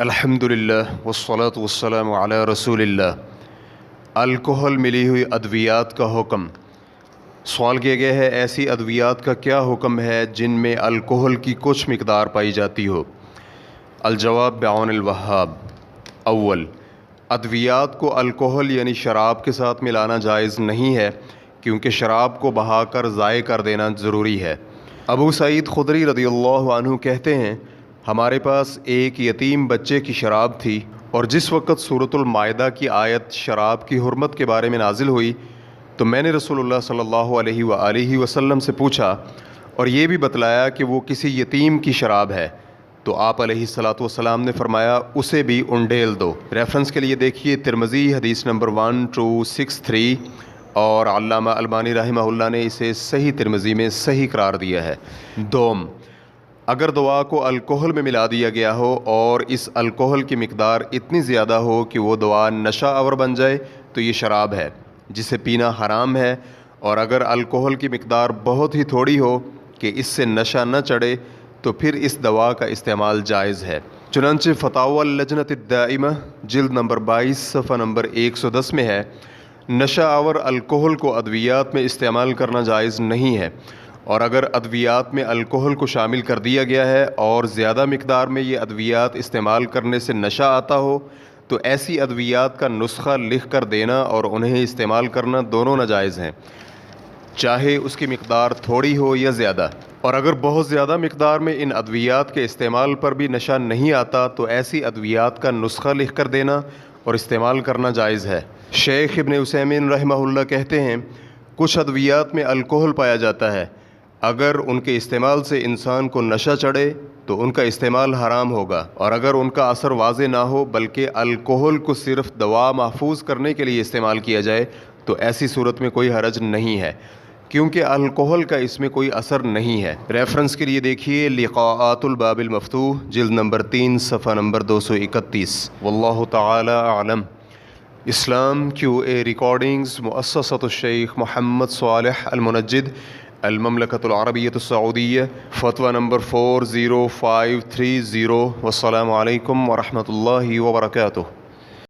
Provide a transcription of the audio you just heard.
الحمدللہ والصلاة والسلام علی رسول اللہ۔ الکحل ملی ہوئی ادویات کا حکم۔ سوال کیا گیا ہے ایسی ادویات کا کیا حکم ہے جن میں الکحل کی کچھ مقدار پائی جاتی ہو۔ الجواب بعون الوہاب۔ اول، ادویات کو الکحل یعنی شراب کے ساتھ ملانا جائز نہیں ہے کیونکہ شراب کو بہا کر ضائع کر دینا ضروری ہے۔ ابو سعید خدری رضی اللہ عنہ کہتے ہیں ہمارے پاس ایک یتیم بچے کی شراب تھی اور جس وقت سورۃ المائدہ کی آیت شراب کی حرمت کے بارے میں نازل ہوئی تو میں نے رسول اللہ صلی اللہ علیہ وآلہ وسلم سے پوچھا اور یہ بھی بتلایا کہ وہ کسی یتیم کی شراب ہے تو آپ علیہ الصلاۃ والسلام نے فرمایا اسے بھی انڈیل دو۔ ریفرنس کے لیے دیکھیے ترمذی حدیث نمبر 1263 اور علامہ البانی رحمہ اللہ نے اسے صحیح ترمذی میں صحیح قرار دیا ہے۔ دوم، اگر دوا کو الکحل میں ملا دیا گیا ہو اور اس الکحل کی مقدار اتنی زیادہ ہو کہ وہ دوا نشہ آور بن جائے تو یہ شراب ہے جسے پینا حرام ہے، اور اگر الکحل کی مقدار بہت ہی تھوڑی ہو کہ اس سے نشہ نہ چڑھے تو پھر اس دوا کا استعمال جائز ہے۔ چنانچہ فتاوی اللجنۃ الدائمہ جلد نمبر 22 صفحہ نمبر 110 میں ہے نشہ آور الکحل کو ادویات میں استعمال کرنا جائز نہیں ہے، اور اگر ادویات میں الکحل کو شامل کر دیا گیا ہے اور زیادہ مقدار میں یہ ادویات استعمال کرنے سے نشہ آتا ہو تو ایسی ادویات کا نسخہ لکھ کر دینا اور انہیں استعمال کرنا دونوں ناجائز ہیں، چاہے اس کی مقدار تھوڑی ہو یا زیادہ۔ اور اگر بہت زیادہ مقدار میں ان ادویات کے استعمال پر بھی نشہ نہیں آتا تو ایسی ادویات کا نسخہ لکھ کر دینا اور استعمال کرنا جائز ہے۔ شیخ ابن عثیمین رحمہ اللہ کہتے ہیں کچھ ادویات میں الکحل پایا جاتا ہے، اگر ان کے استعمال سے انسان کو نشہ چڑھے تو ان کا استعمال حرام ہوگا، اور اگر ان کا اثر واضح نہ ہو بلکہ الکحل کو صرف دوا محفوظ کرنے کے لیے استعمال کیا جائے تو ایسی صورت میں کوئی حرج نہیں ہے کیونکہ الکحل کا اس میں کوئی اثر نہیں ہے۔ ریفرنس کے لیے دیکھیے لقاءات الباب المفتوح جلد نمبر 3 صفحہ نمبر 231۔ واللہ تعالی اعلم۔ اسلام QA ریکارڈنگز مؤسسۃ الشیخ محمد صالح المنجد، المملکۃ العربیۃ السعودیہ، فتویٰ نمبر 40530۔ والسلام علیکم ورحمۃ اللہ وبرکاتہ۔